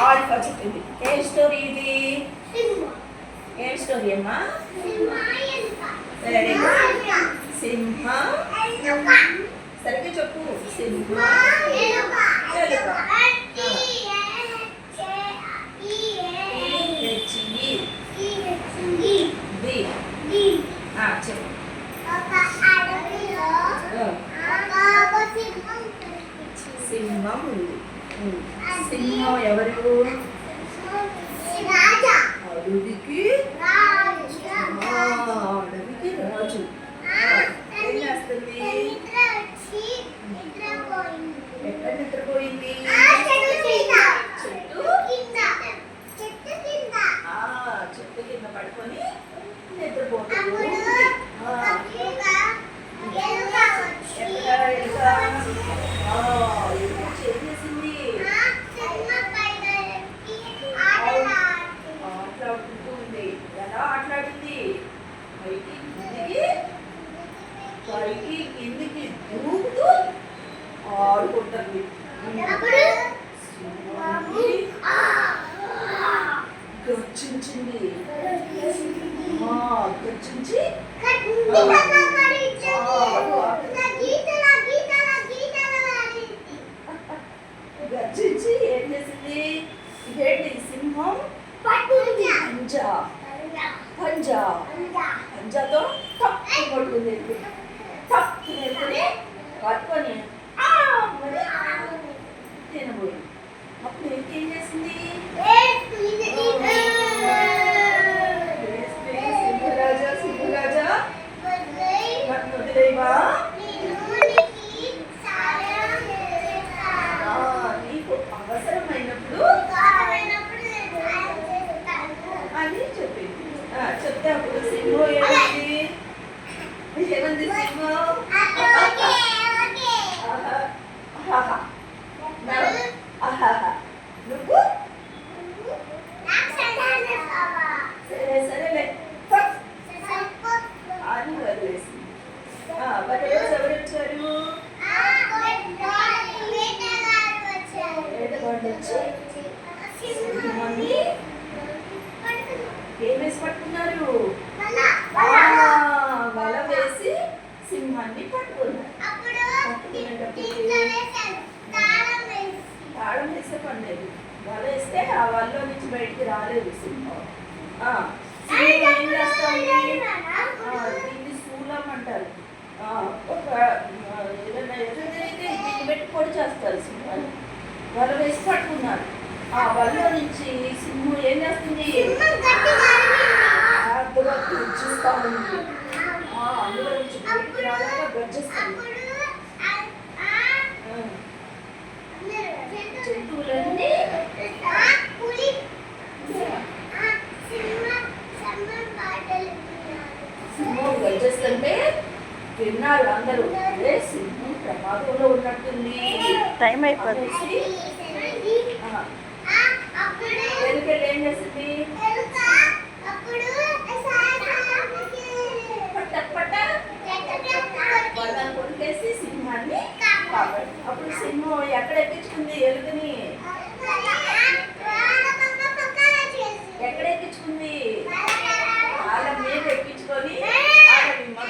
Alpha చెప్పింది. ఏ story ఇది? ఏం స్టోరీ అమ్మా? Very good. సింహ. సరిగ్గా చెప్పు. సింహ ఎలుక. చెప్పు. సింహం ఉంది. సింహం ఎవరు? అడవికి రాజు. ఏం చేస్తుంది? ఎక్కడ నిద్రపోయింది? చెట్టు కింద పడుకొని నిద్రపోతుంది. ఆటలాడుతుంది. ఎలా ఆటలాడింది? పైకి కిందికి దూకుతూ ఆడుకుంటుంది. గర్జించింది. గర్జించి గర్జించి ఏం చేసింది? ఇదేంటి? సింహం పంజాతో తప్పు పడుతుంది. తప్పు నేర్చుకుని పట్టుకొని తినబోయింది. అప్పుడు ఏం చేసింది? సింహరాజా నన్ను వదిలేవా? నీకు అవసరమైనప్పుడు అని చెప్పింది. చెప్తే అప్పుడు సింహం ఏమంది? సింహం నువ్వు సరేలే అని వదిలేసింది. మరి రోజు ఎవరు వచ్చారు? వేటగాళ్ళు వచ్చి సింహాన్ని ఏమేసి పట్టుకున్నారు? వల వేసి సింహాన్ని పట్టుకున్నారు. తాళం వేస్తే పడలేదు. వల వేస్తే ఆ వల్ల నుంచి బయటికి రాలేదు సింహం. ఏం చేస్తాము? దీన్ని శూలం అంటారు. ఒక ఏదైనా ఎదురైతే దీన్ని పెట్టి పొడి చేస్తారు సింహాన్ని. వల వేసి పట్టుకున్నారు. ఆ వల్ల నుంచి సింహం ఏం చేస్తుంది? గర్జిస్తా ఉంది. అందులో నుంచి బయటికి రాలేక గర్జిస్తుంది. జంతువులన్నీ సింహం గర్జిస్తుంటే విన్నారు అందరూ. అదే సింహం ప్రమాదంలో ఉన్నట్టుంది. టైం అయిపోతుంది. ఎలుకెళ్ళి ఏం చేసింది? వాళ్ళని కొట్టేసి సింహాన్ని కాపాడు. అప్పుడు సింహం ఎక్కడ ఎక్కించుకుంది ఎలుకని?